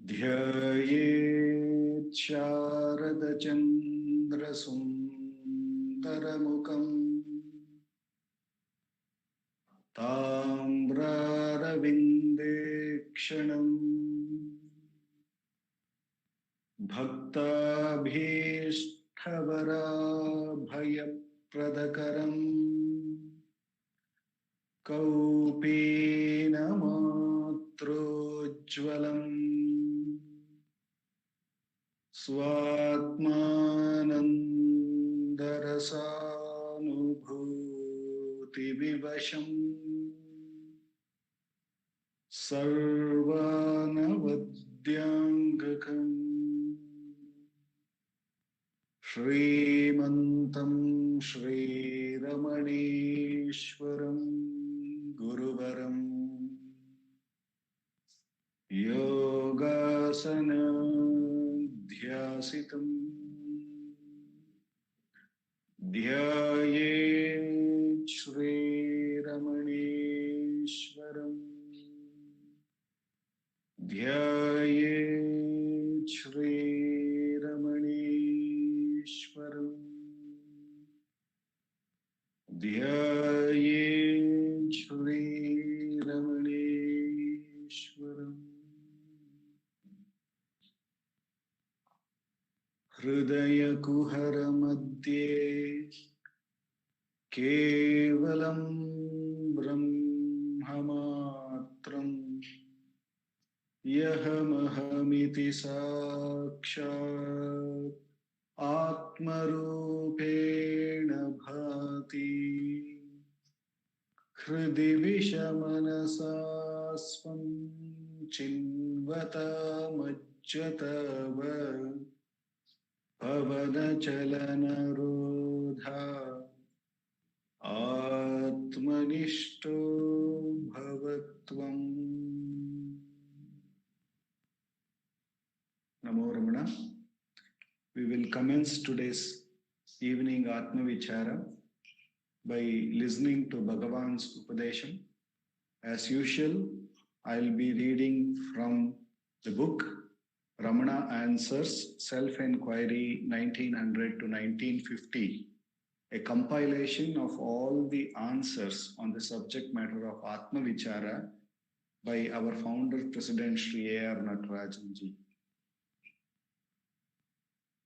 ध्ययेत् शारदचन्द्रसुन्दरमुखम् ताम्रारविन्देक्षणम् भक्ताभीष्टवराभयप्रदकरम् कौपीनमात्रोज्ज्वलम् स्वात्मानन्दरसानुभूतिविवशम् सर्वानवद्याङ्गकम् श्रीमन्तं श्रीरमणीश्वरम् गुरुवरम् योगासनाध्यासितम् ध्यायेत् श्रीरमणीश्वरम् ध्यायेत् श्रीरमणीश्वरम् ध्यायेत् श्रीरमणीश्वरम् हृदयकुहरमध्ये केवलं ब्रह्ममात्रम् यहमहमिति साक्षात् आत्मरूपेण भाति हृदि विषमनसा स्वं चिन्वतामज्जतव पवनचलनरोधा आत्मनिष्ठो भवत्वम्। Namo Ramana. We will commence today's evening Atma Vichara by listening to Bhagavan's Upadesham. As usual, I'll be reading from the book Ramana Answers Self-Enquiry 1900 to 1950, a compilation of all the answers on the subject matter of Atma Vichara by our founder, President Sri A.R. Natarajan ji.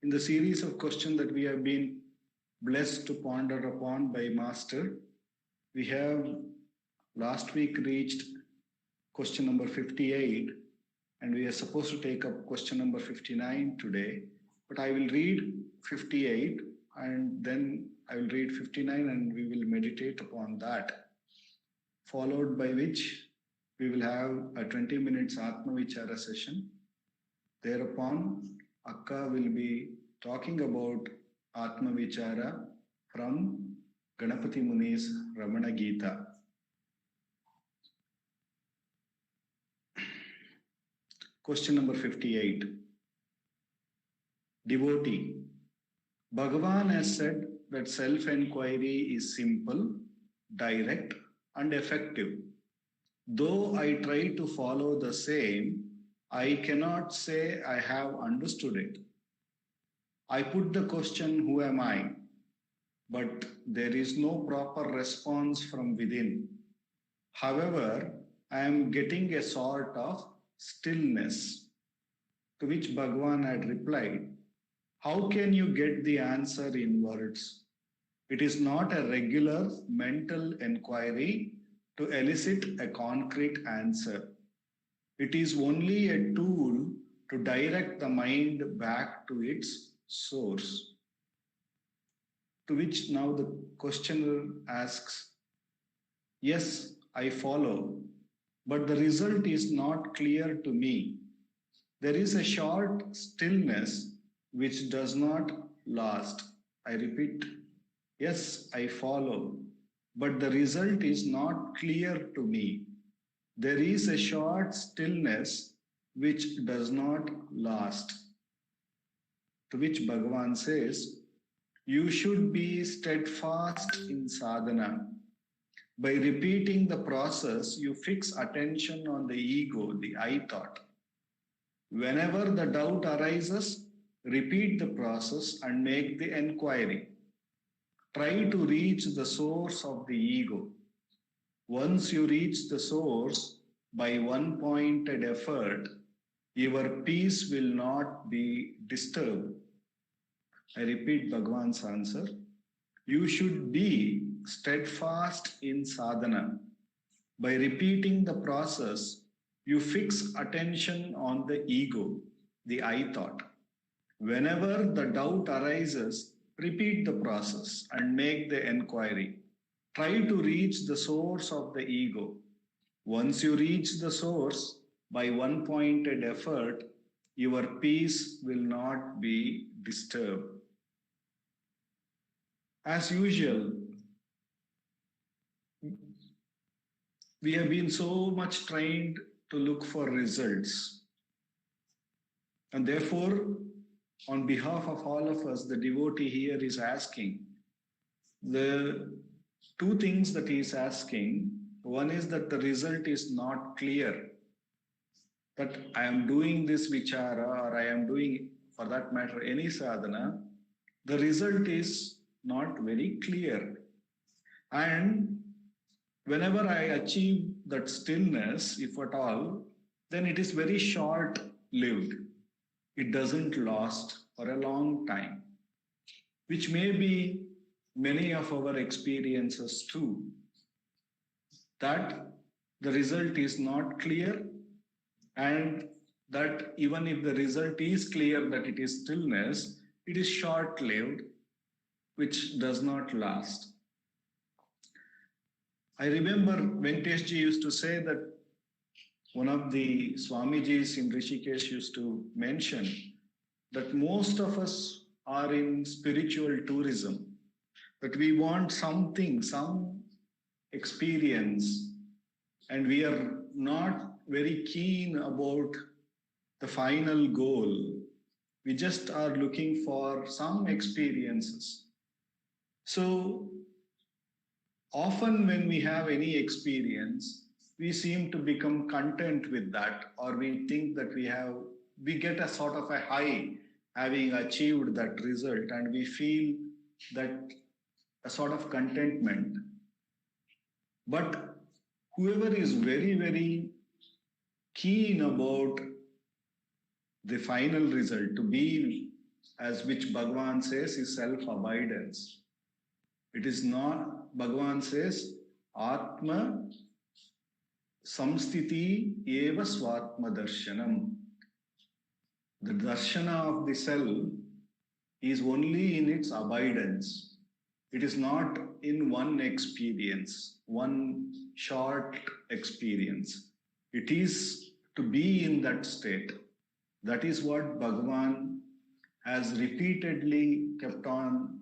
In the series of questions that we have been blessed to ponder upon by Master, we have last week reached question number 58, and we are supposed to take up question number 59 today. But I will read 58 and then I will read 59 and we will meditate upon that, followed by which we will have a 20 minutes Atma Vichara session. Thereupon, Akka will be talking about Atma Vichara from Ganapati Muni's Ramana Gita. Question number 58. Devotee. Bhagavan has said that self-enquiry is simple, direct, and effective. Though I try to follow the same, I cannot say I have understood it. I put the question, who am I? But there is no proper response from within. However, I am getting a sort of stillness. To which Bhagavan had replied, how can you get the answer in words? It is not a regular mental inquiry to elicit a concrete answer. It is only a tool to direct the mind back to its source. To which now the questioner asks, yes, I follow, but the result is not clear to me. There is a short stillness which does not last. I repeat, yes, I follow, but the result is not clear to me. There is a short stillness which does not last. To which Bhagavan says, you should be steadfast in sadhana. By repeating the process, you fix attention on the ego, the I thought. Whenever the doubt arises, repeat the process and make the enquiry. Try to reach the source of the ego. Once you reach the source by one pointed effort, your peace will not be disturbed. I repeat Bhagavan's answer. You should be steadfast in sadhana. By repeating the process, you fix attention on the ego, the I thought. Whenever the doubt arises, repeat the process and make the enquiry. Try to reach the source of the ego. Once you reach the source by one pointed effort, your peace will not be disturbed. As usual, we have been so much trained to look for results. And therefore, on behalf of all of us, the devotee here is asking the two things that he is asking. One is that the result is not clear, that I am doing this vichara or I am doing, for that matter, any sadhana, the result is not very clear. And whenever I achieve that stillness, if at all, then it is very short lived. It doesn't last for a long time, which may be many of our experiences too. That the result is not clear, and that even if the result is clear that it is stillness, it is short lived, which does not last. I remember Venkateshji used to say that one of the Swamijis in Rishikesh used to mention that most of us are in spiritual tourism, that we want something, some experience, and we are not very keen about the final goal. We just are looking for some experiences. So often when we have any experience, we seem to become content with that, or we think that we get a sort of a high having achieved that result, and we feel that a sort of contentment. But whoever is very, very keen about the final result to be, as which Bhagavan says, is self-abidance. It is not, Bhagavan says, Atma samstiti eva swatma darshanam. The darshana of the self is only in its abidance. It is not in one experience, one short experience. It is to be in that state. That is what Bhagavan has repeatedly kept on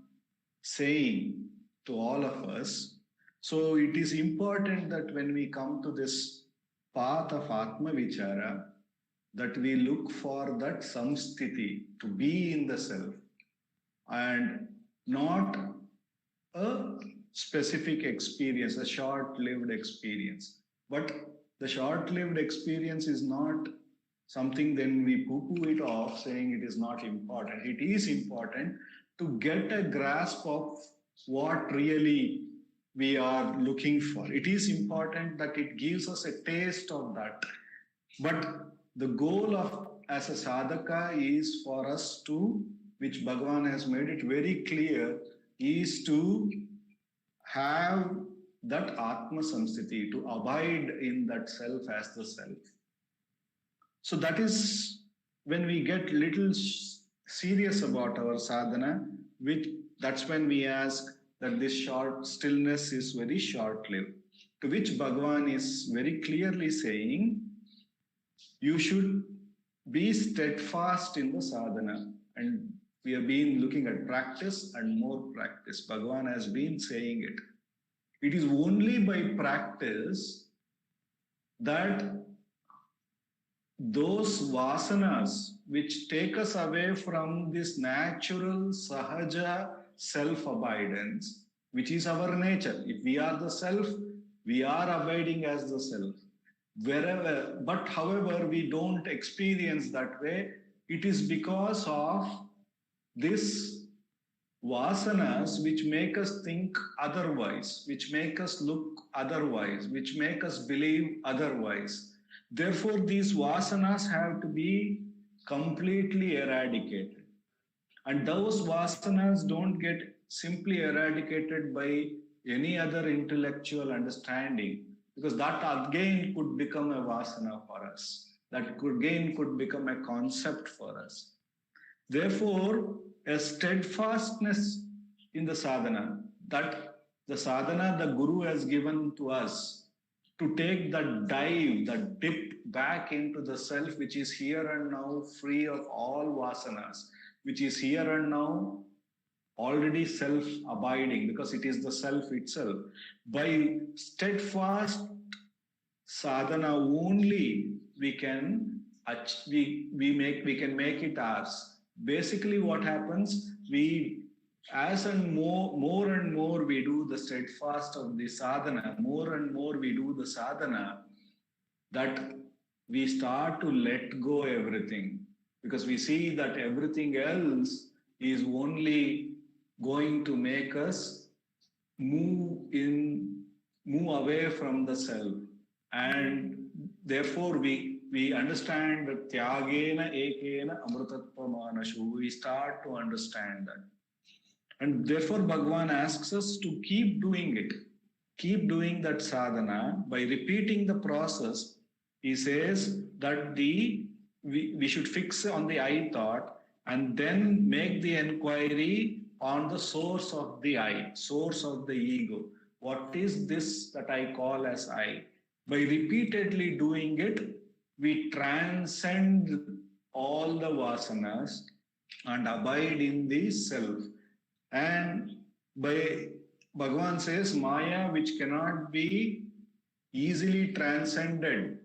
saying to all of us. So it is important that when we come to this path of Atma Vichara, that we look for that samsthiti, to be in the self, and not a specific experience, a short-lived experience. But the short-lived experience is not something then we poo-poo it off saying it is not important. It is important to get a grasp of what really we are looking for. It is important that it gives us a taste of that. But the goal of as a sadhaka is for us to, which Bhagavan has made it very clear, is to have that Atma Samsthiti, to abide in that self as the self. So that is when we get little serious about our sadhana, that's when we ask that this short stillness is very short-lived. To which Bhagavan is very clearly saying, you should be steadfast in the sadhana. And we have been looking at practice and more practice. Bhagavan has been saying it. It is only by practice that those vasanas which take us away from this natural sahaja self-abidance, which is our nature. If we are the self, we are abiding as the self. wherever, but however, we don't experience that way. It is because of this vasanas which make us think otherwise, which make us look otherwise, which make us believe otherwise. Therefore, these vasanas have to be completely eradicated. And those vasanas don't get simply eradicated by any other intellectual understanding, because that again could become a vasana for us. That could, again could become a concept for us. Therefore, a steadfastness in the sadhana, that the sadhana the Guru has given to us to take that dive, that dip back into the self which is here and now free of all vasanas, which is here and now already self abiding because it is the self itself. By steadfast sadhana only we can we can make it ours. Basically what happens, we as and more and more we do the steadfast of the sadhana, more and more we do the sadhana, that we start to let go everything, because we see that everything else is only going to make us move in move away from the self. And therefore we understand that tyagena ekena amrutatva manashu, we start to understand that. And therefore Bhagavan asks us to keep doing it, keep doing that sadhana by repeating the process. He says that we should fix on the I thought and then make the inquiry on the source of the I, source of the ego. What is this that I call as I? By repeatedly doing it, we transcend all the vasanas and abide in the self. And by Bhagavan says, Maya, which cannot be easily transcended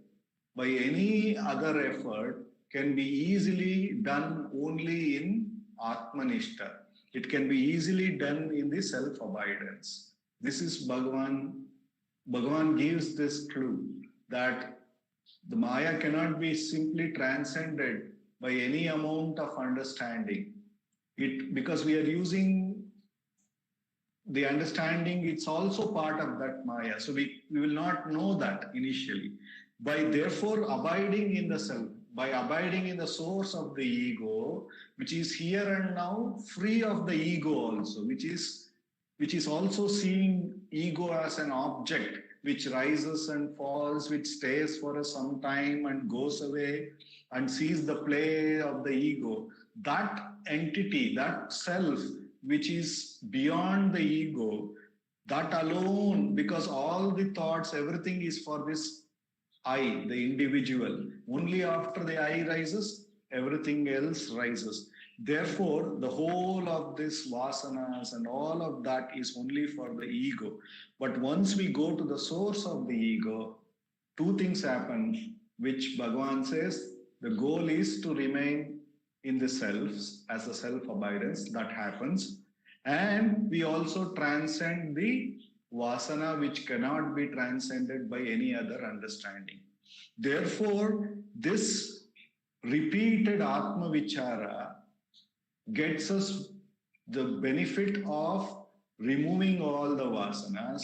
by any other effort, can be easily done only in Atmanishta. It can be easily done in the self-abidance. This is Bhagavan. Bhagavan gives this clue that the Maya cannot be simply transcended by any amount of understanding. It, because we are using the understanding, it's also part of that Maya. So we will not know that initially. By therefore abiding in the self, by abiding in the source of the ego, which is here and now, free of the ego also, which is also seeing ego as an object which rises and falls, which stays for some time and goes away and sees the play of the ego. That entity, that self, which is beyond the ego, that alone, because all the thoughts, everything is for this I, the individual. Only after the I rises, everything else rises. Therefore, the whole of this vasanas and all of that is only for the ego. But once we go to the source of the ego, two things happen, which Bhagavan says the goal is to remain in the selves as a self-abidance. That happens. And we also transcend the vasana, which cannot be transcended by any other understanding. Therefore, this repeated Atma Vichara gets us the benefit of removing all the vasanas,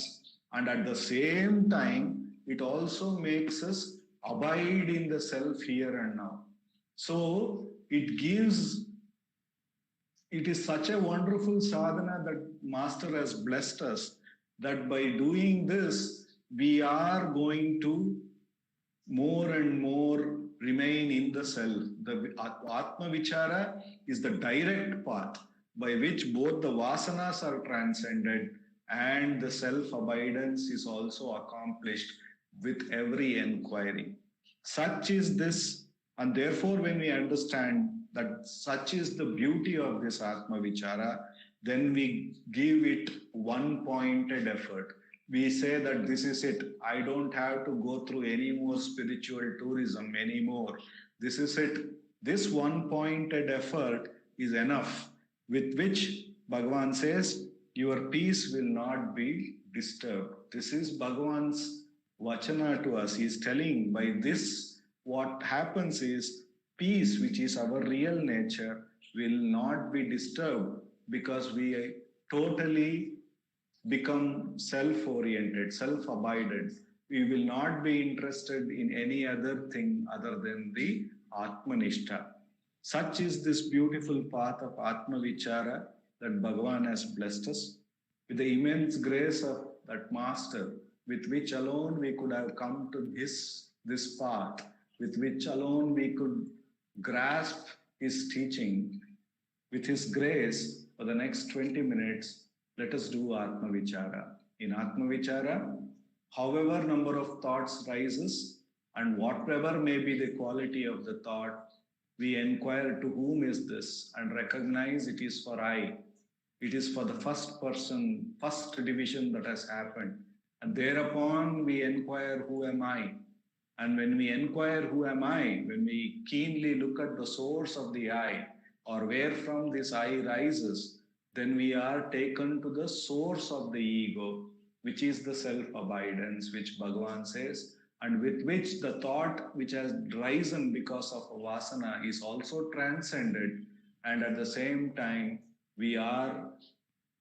and at the same time, it also makes us abide in the self here and now. So it is such a wonderful sadhana that Master has blessed us, that by doing this, we are going to more and more remain in the self. The Atma Vichara is the direct path by which both the vasanas are transcended and the self-abidance is also accomplished with every inquiry. Such is this, and therefore when we understand that such is the beauty of this Atma Vichara, then we give it one-pointed effort. We say that this is it. I don't have to go through any more spiritual tourism anymore. This is it. This one-pointed effort is enough, with which Bhagavan says, your peace will not be disturbed. This is Bhagavan's Vachana to us. He is telling by this, what happens is peace, which is our real nature, will not be disturbed because we totally become self oriented, self abided. We will not be interested in any other thing other than the Atmanishta. Such is this beautiful path of Atma Vichara that Bhagavan has blessed us with the immense grace of that Master, with which alone we could have come to this path, with which alone we could grasp his teaching. With his grace, for the next 20 minutes, let us do Atma Vichara. In Atma Vichara, however number of thoughts rises and whatever may be the quality of the thought, we inquire to whom is this and recognize it is for I. It is for the first person, first division that has happened. And thereupon we inquire who am I. And when we inquire who am I, when we keenly look at the source of the I, or where from this I rises, then we are taken to the source of the ego, which is the self-abidance, which Bhagavan says, and with which the thought which has risen because of vasana is also transcended, and at the same time, we are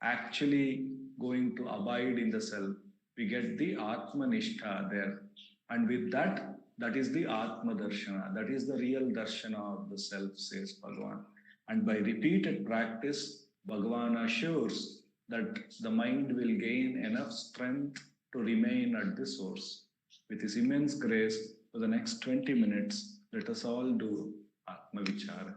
actually going to abide in the self. We get the Atmanishta there. And with that, that is the Atma Darshana. That is the real Darshana of the self, says Bhagavan. And by repeated practice, Bhagavan assures that the mind will gain enough strength to remain at the source. With his immense grace, for the next 20 minutes, let us all do Atma Vichara.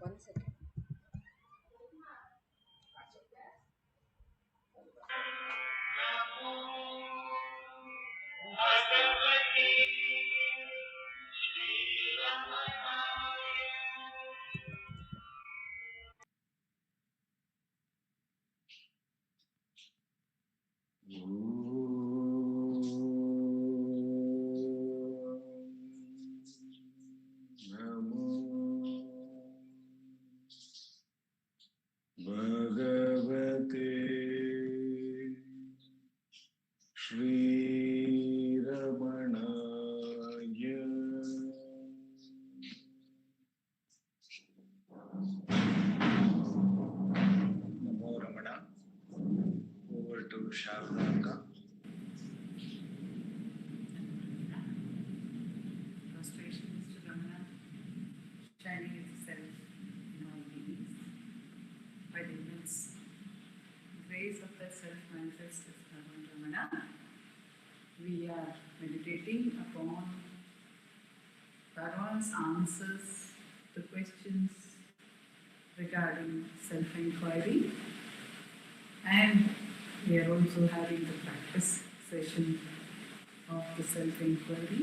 One second. Bhagavate Shri Ramanaya Namo Ramana. Over to Sarada. Prostrations to Ramana, shining itself in all beings. By the immense grace of that self manifest as Ramana, we are meditating upon Bhagavan's answers to questions regarding self-inquiry, and we are also having the practice session of the self-inquiry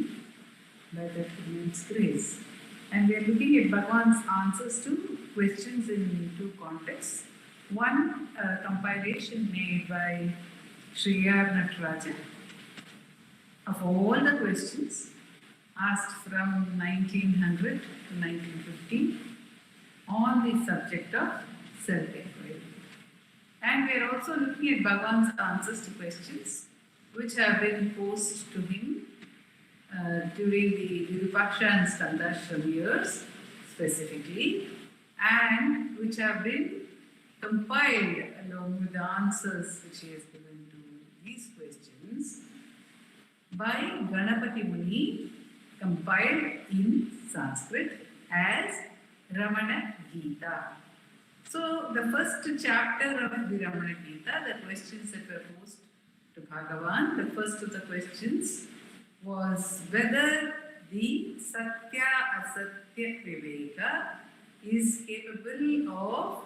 by that immense grace. And we are looking at Bhagavan's answers to questions in two contexts. One, compilation made by Shriyar Nataraja of all the questions asked from 1900 to 1915 on the subject of self-inquiry. And we are also looking at Bhagavan's answers to questions which have been posed to him during the Virupaksha and Skandashram years specifically, and which have been compiled along with the answers which he has given to these questions by Ganapati Muni, compiled in Sanskrit as Ramana Gita. So the first chapter of the Ramana Gita, the questions that were posed to Bhagavan, the first of the questions was whether the Satya Asatya Viveka is capable of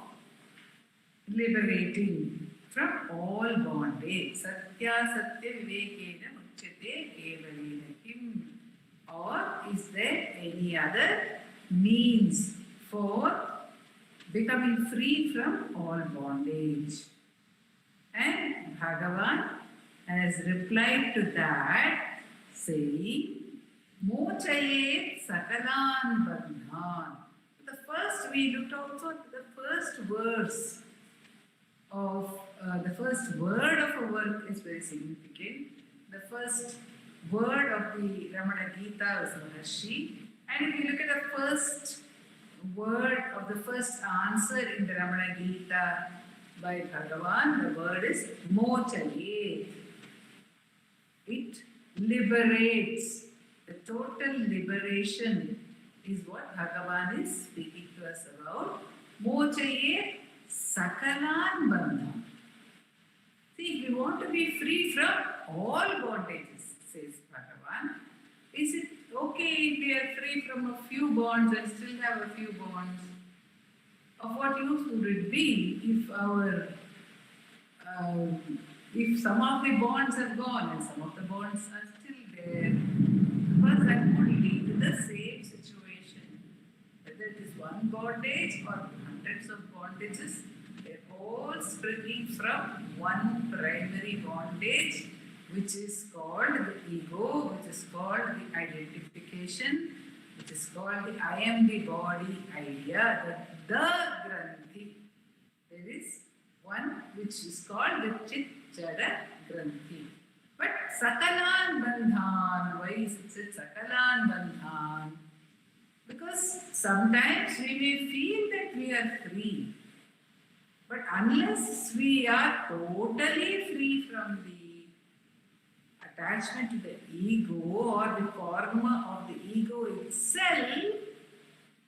liberating from all bondage. Satya Satya Vivekena Muchyate Kevalena Kim. Or is there any other means for becoming free from all bondage? And Bhagavan has replied to that saying, Mochayet Sakalan Bandhan. The first, we looked also at the first verse of the first word of a work is very significant. The first word of the Ramana Gita is Maharshi. And if you look at the first word of the first answer in the Ramana Gita by Bhagavan, the word is Mochayet. It liberates. The total liberation is what Bhagavan is speaking to us about. Mochayet Sakalan Bandhan. See, if we want to be free from all bondages, says Bhagavan, is it okay if we are free from a few bonds and still have a few bonds? Of what use would it be if if some of the bonds are gone and some of the bonds are still there? Because that would lead to the same situation. Whether it is one bondage or hundreds of bondages, they're all springing from one primary bondage, which is called the ego, which is called the identification, which is called the I am the body idea, the Granthi. There is one which is called the Chit Jada Granthi. But Sakalan Bandhan, why is it said Sakalan Bandhan? Because sometimes we may feel that we are free, but unless we are totally free from the attachment to the ego or the karma of the ego itself,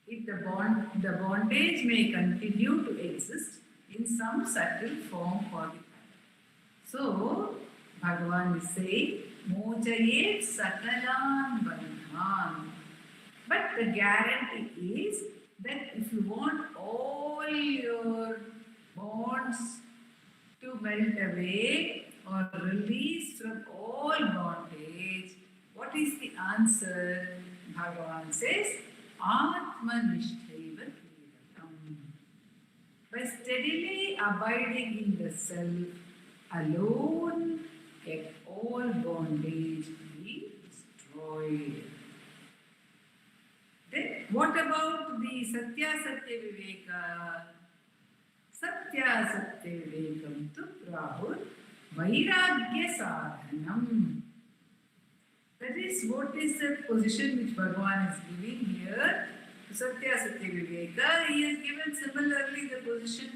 the bondage may continue to exist in some subtle form for the time. So, Bhagavan is saying, Mojayet Sakalan Bandhan. Brahman. But the guarantee is that if you want all your bonds to melt away or release from all bondage, what is the answer? Bhagavan says, Atmanishtaiva Kevalam. By steadily abiding in the self alone, can all bondage be destroyed. Then what about the Satya Satya Viveka? Satya Satya Vivekam tu Rahul Vairagya Sadhanam. That is what is the position which Bhagavan is giving here to Satya Satya Viveka. He has given similarly the position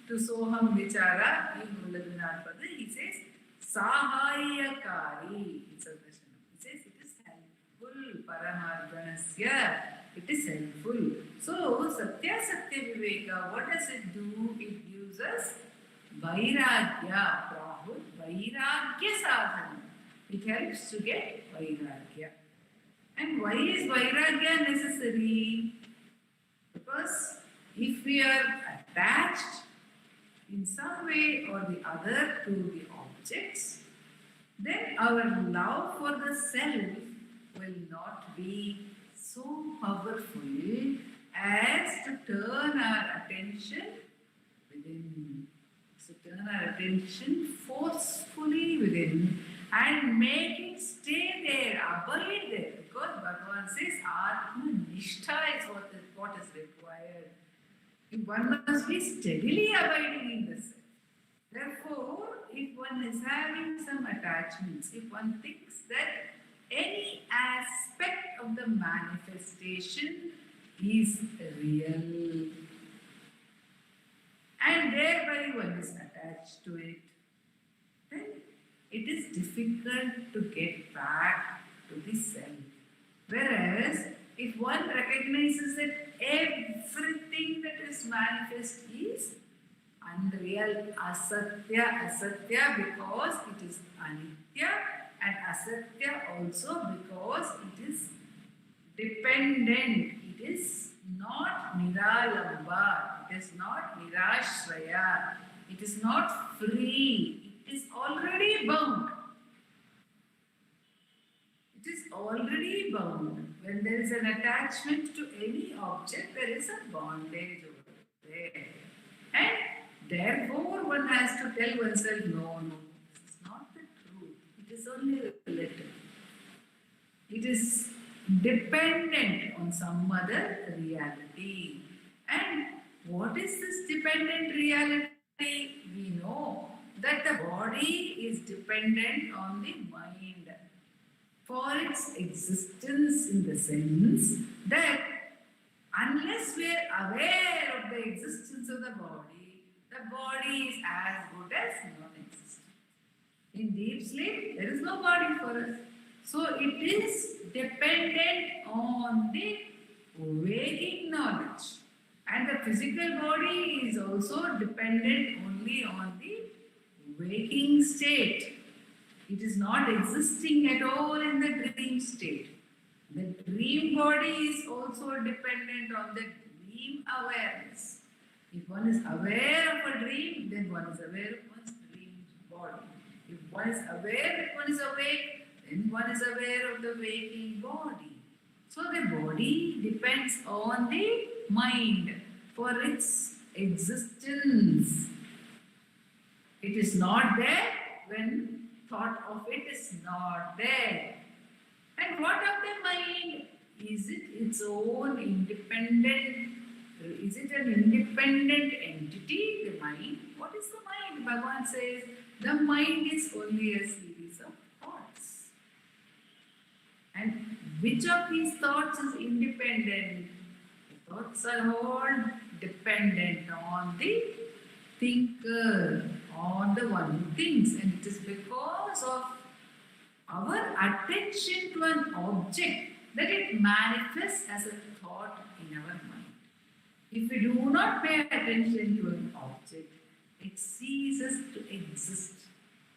to Soham Vichara in Ulladunapada. He says Sahayakari. It's a question. He says it is helpful. Paramarganasya. It is helpful. So Satya Satya Viveka, what does it do? It gives us Vairagya. Rahul Vairagya Sadhana. It helps to get Vairagya. And why is Vairagya necessary? Because if we are attached in some way or the other to the objects, then our love for the self will not be so powerful as to turn our attention within. So turn our attention forcefully within and make it stay there, abide there. Because Bhagavan says Atma Nishtha is what is required. One must be steadily abiding in the self. Therefore, if one is having some attachments, if one thinks that any aspect of the manifestation is real and thereby one is attached to it, then it is difficult to get back to the self. Whereas, if one recognizes that everything that is manifest is unreal, asatya because it is anitya, and asatya also because it is dependent, it is not niralamba, it is not nirashraya, it is not free, it is already bound. It is already bound. When there is an attachment to any object, there is a bondage over there. And therefore, one has to tell oneself, no, this is not the truth. It is only relative. It is dependent on some other reality. And what is this dependent reality? We know that the body is dependent on the mind for its existence, in the sense that unless we are aware of the existence of the body is as good as non-existent. In deep sleep, there is no body for us. So it is dependent on the waking knowledge. And the physical body is also dependent only on the waking state. It is not existing at all in the dream state. The dream body is also dependent on the dream awareness. If one is aware of a dream, then one is aware of one's dream body. If one is aware that one is awake, then one is aware of the waking body. So the body depends on the mind for its existence. It is not there when thought of it is not there. And what of the mind? Is it its own independent? Is it an independent entity, the mind? What is the mind? Bhagavan says the mind is only a series of thoughts. And which of these thoughts is independent? The thoughts are all dependent on the thinker, on the one who thinks. And it is because of our attention to an object that it manifests as a thought in our mind. If we do not pay attention to an object, it ceases to exist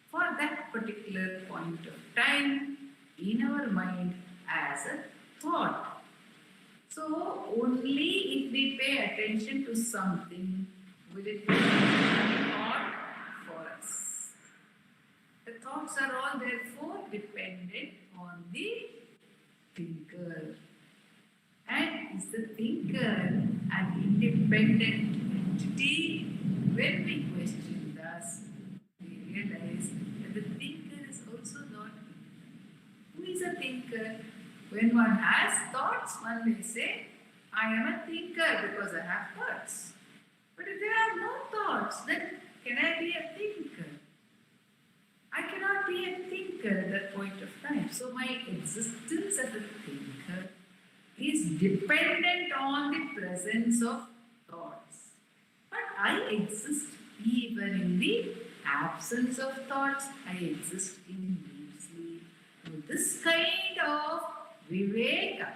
for that particular point of time in our mind as a thought. So only if we pay attention to something will it be a thought for us. The thoughts are all therefore dependent on the thinker. And is the thinker an independent entity? When we question thus, we realize that the thinker is also not. Who is a thinker? When one has thoughts, one may say, I am a thinker because I have thoughts. But if there are no thoughts, then can I be a thinker? I cannot be a thinker at that point of time. So my existence as a thinker is dependent on the presence of thoughts. But I exist even in the absence of thoughts. I exist in deep sleep. So this kind of viveka,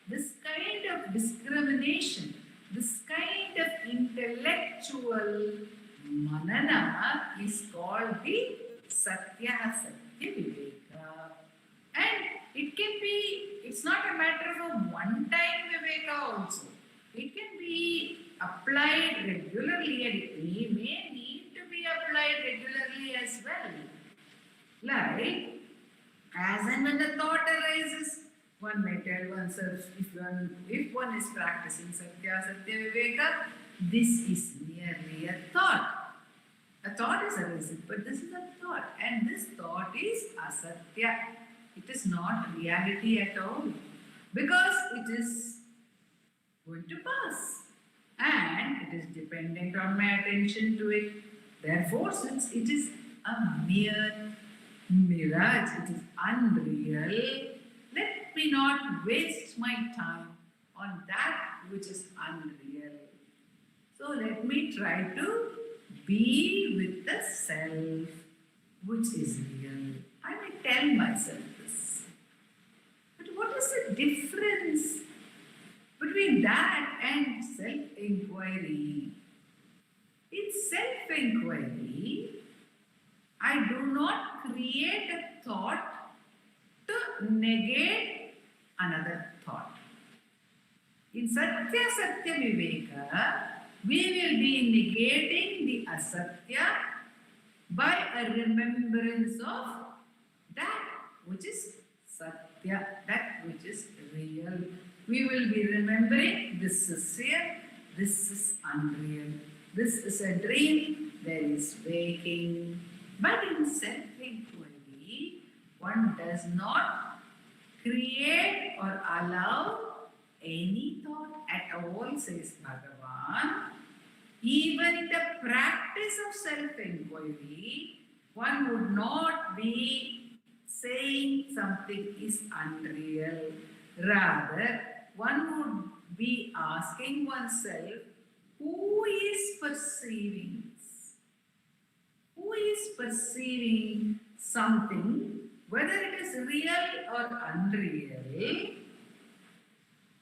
this kind of discrimination, this kind of intellectual manana is called the Satya Satya Viveka. And it can be, it's not a matter of a one-time Viveka also. It can be applied regularly and it may need to be applied regularly as well. Like, as and when the thought arises, one may tell oneself, if one is practicing Satya Satya Viveka, this is merely a thought. A thought is arising, but this is a thought, and this thought is asatya. It is not reality at all, because it is going to pass, and it is dependent on my attention to it. Therefore, since it is a mere mirage, it is unreal, let me not waste my time on that which is unreal. So let me try to be with the self which is real. I may tell myself this. But what is the difference between that and self-inquiry? In self-inquiry, I do not create a thought to negate another thought. In Satya Satya Viveka, we will be negating the asatya by a remembrance of that which is satya, that which is real. We will be remembering this is real, this is unreal, this is a dream, there is waking. But in self-inquiry, one does not create or allow any thought at all, says Bhagavan. Even in the practice of self-inquiry, one would not be saying something is unreal. Rather, one would be asking oneself, who is perceiving this? Who is perceiving something, whether it is real or unreal?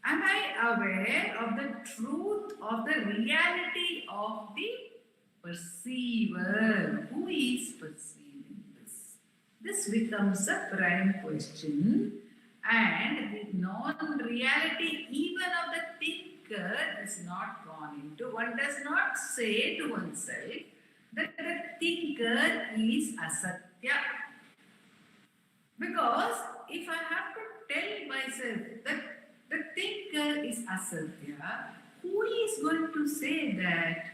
Am I aware of the truth of the reality of the perceiver? Who is perceiving this? This becomes a prime question, and the non-reality even of the thinker is not gone into. One does not say to oneself that the thinker is asatya. Because if I have to tell myself that the thinker is asatya, who is going to say that?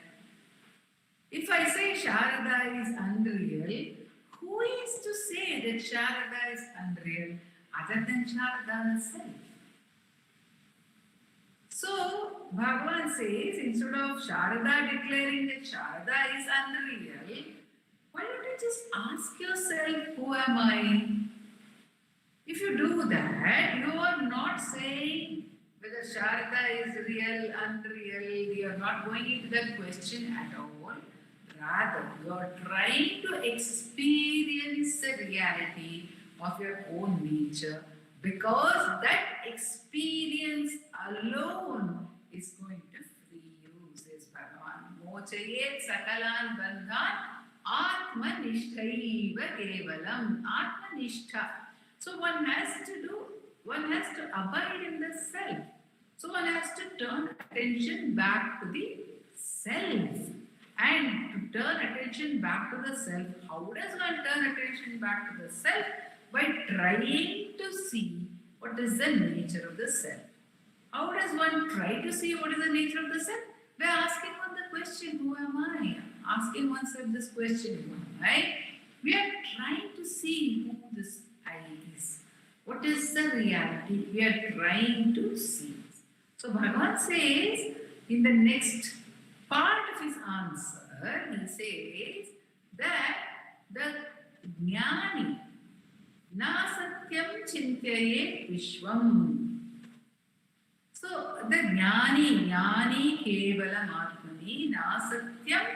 If I say Sarada is unreal, who is to say that Sarada is unreal other than Sarada herself? So, Bhagavan says, instead of Sarada declaring that Sarada is unreal, why don't you just ask yourself, who am I? If you do that, you are not saying whether Sarada is real, unreal. You are not going into that question at all. Rather, you are trying to experience the reality of your own nature, because that experience alone is going to free you, says Bhagavan. Mochayet sakalan bandhan atmanishtaiva kevalam. Atmanishtha. So one has to do one has to abide in the self. So one has to turn attention back to the self. And to turn attention back to the self, how does one turn attention back to the self? By trying to see what is the nature of the self. How does one try to see what is the nature of the self? By asking one the question, who am I? Asking oneself this question, who am I? We are trying to see who this I is. What is the reality? We are trying to see. So Bhagavan says in the next part of his answer, he says that the jnani na satyam chintaye vishwam. So the jnani kevalam atmani na satyam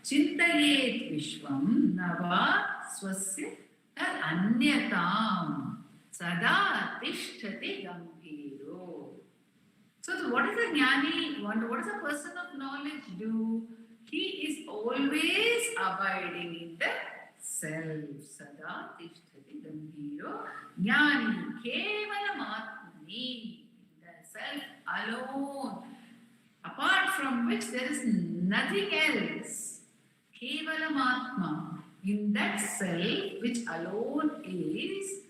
chintaye vishwam nava swasya tad anyatam sada tishtati gambhiro. So what is a jnani? What does a person of knowledge do? He is always abiding in the self. Sada tishtati gambhiro. Jnani kevalam atmani. The self alone. Apart from which there is nothing else. Kevalam atma. In that self which alone is,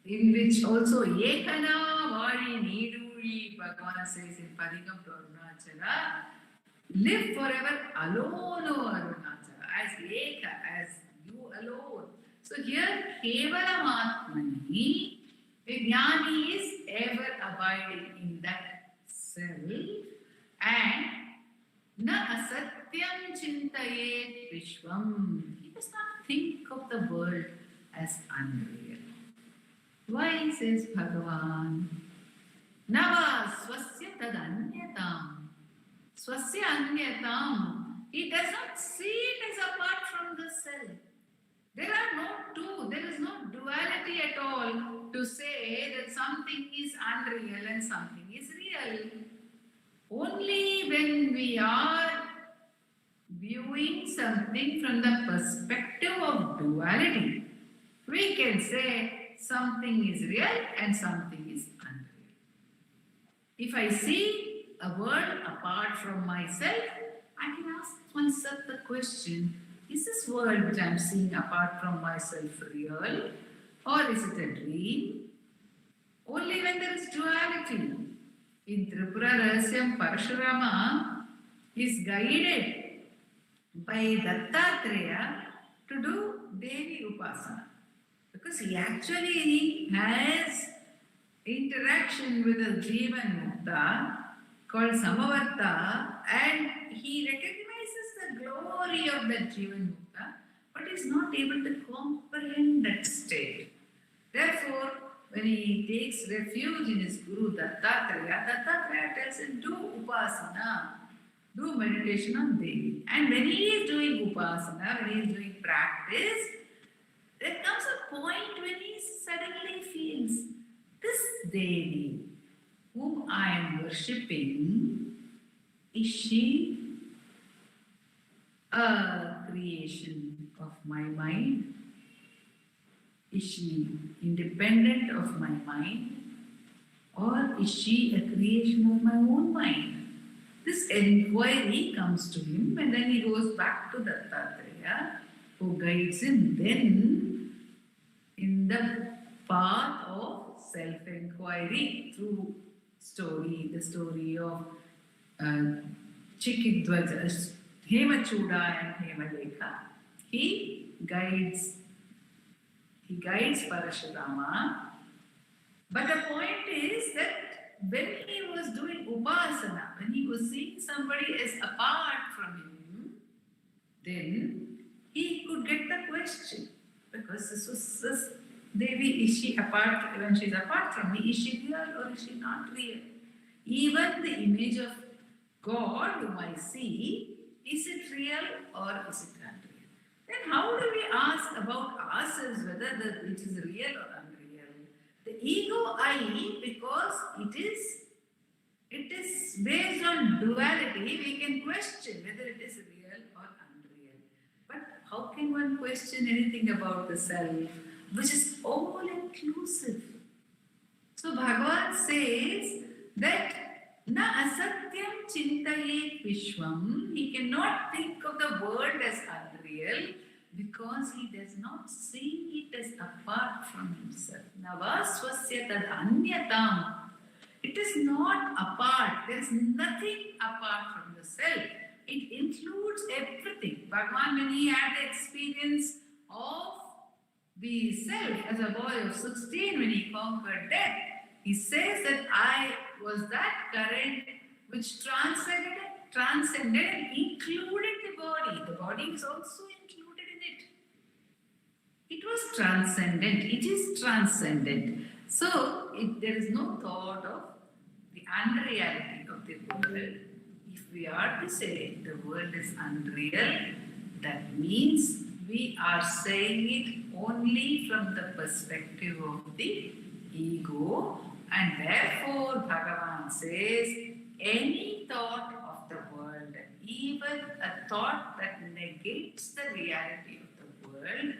in which also Ekana Vadi Niduri, Bhagavan says in Padikam to Arunachala, live forever alone, O Arunachala, as Eka, as you alone. So here, Kevalam Atmani, the Jnani is ever abiding in that self, and Na Asatyam Chintayet Vishwam. He does not think of the world as unreal. Why says Bhagavan? Nava swasya tadanyatam. Swasya anyatam. He does not see it as apart from the self. There are no two, there is no duality at all to say that something is unreal and something is real. Only when we are viewing something from the perspective of duality, we can say something is real and something is unreal. If I see a world apart from myself, I can ask myself the question, is this world which I am seeing apart from myself real, or is it a dream? Only when there is duality. In Tripura Rahasyam, Parashurama is guided by Dattatreya to do Devi Upasana. Because he actually has interaction with a Jivan Mukta called Samavarta, and he recognizes the glory of that Jivan Mukta, but is not able to comprehend that state. Therefore, when he takes refuge in his Guru Dattatreya tells him, do Upasana, do meditation on Devi. And when he is doing Upasana, when he is doing practice, there comes a point when he suddenly feels, this Devi, whom I am worshipping, is she a creation of my mind? Is she independent of my mind? Or is she a creation of my own mind? This inquiry comes to him, and then he goes back to Dattatreya, who guides him then in the path of self-inquiry through the story of Chikidwaja, Hemachuda and Hemalekha. He guides Parashurama. But the point is that when he was doing Upasana, when he was seeing somebody as apart from him, then he could get the question. Because this Devi, is she apart, when she is apart from me, is she real or is she not real? Even the image of God whom I see, is it real or is it unreal? Then how do we ask about ourselves whether it is real or unreal? The ego I, because it is based on duality, we can question whether it is real or unreal. But how can one question anything about the self, which is all inclusive? So Bhagavan says that na asatyam chintayet vishwam. He cannot think of the world as unreal because he does not see it as apart from himself. Navasvasya tad anyatam. It is not apart. There is nothing apart from the self. It includes everything. Bhagavan, when he had the experience of the self as a boy of 16, when he conquered death, he says that I was that current which transcended and included the body. The body is also included in it. It was transcendent. It is transcendent. So, if there is no thought of the unreality of the world, if we are to say the world is unreal, that means we are saying it only from the perspective of the ego, and therefore Bhagavan says any thought of the world, even a thought that negates the reality of the world,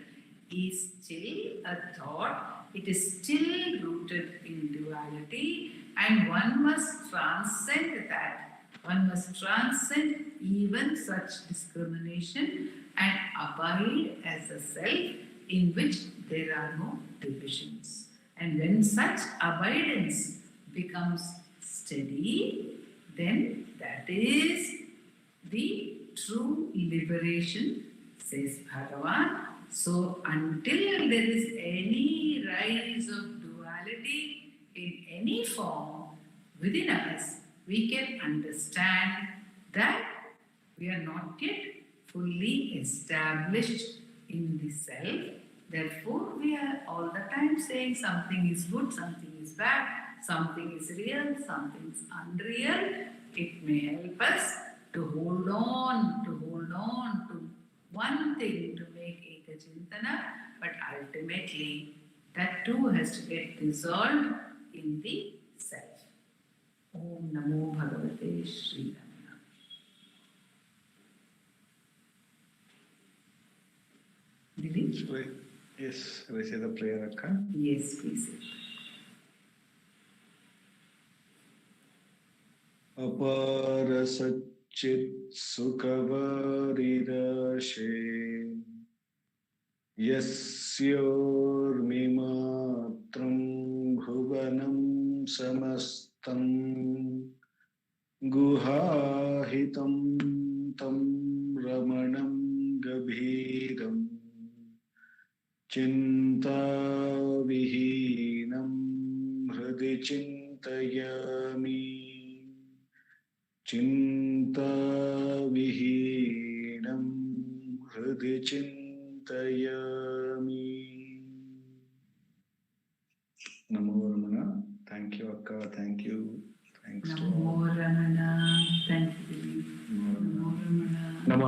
is still a thought. It is still rooted in duality, and one must transcend that. One must transcend even such discrimination and abide as a self in which there are no divisions. And when such abidance becomes steady, then that is the true liberation, says Bhagavan. So until there is any rise of duality in any form within us, we can understand that we are not yet fully established in the self. Therefore, we are all the time saying something is good, something is bad, something is real, something is unreal. It may help us to hold on to one thing to make Ekachintana, but ultimately that too has to get dissolved in the self. Om Namo Bhagavate Sri Ramana. Dileep? Yes, we say the prayer, Akka. Yes, please. Apara Satchit Sukhavariraše Yasyormimatram Bhuvanam Samastam Guhahitam Tam Ramanam Gabhiram Chintavihinam Hridi Chintayami Chintavihinam Hridi Chintayami. Namo Ramana. Thank you, Akka. Thank you. Thanks to all. Namo Ramana. Thank you, Dileep. Namo Ramana. Namo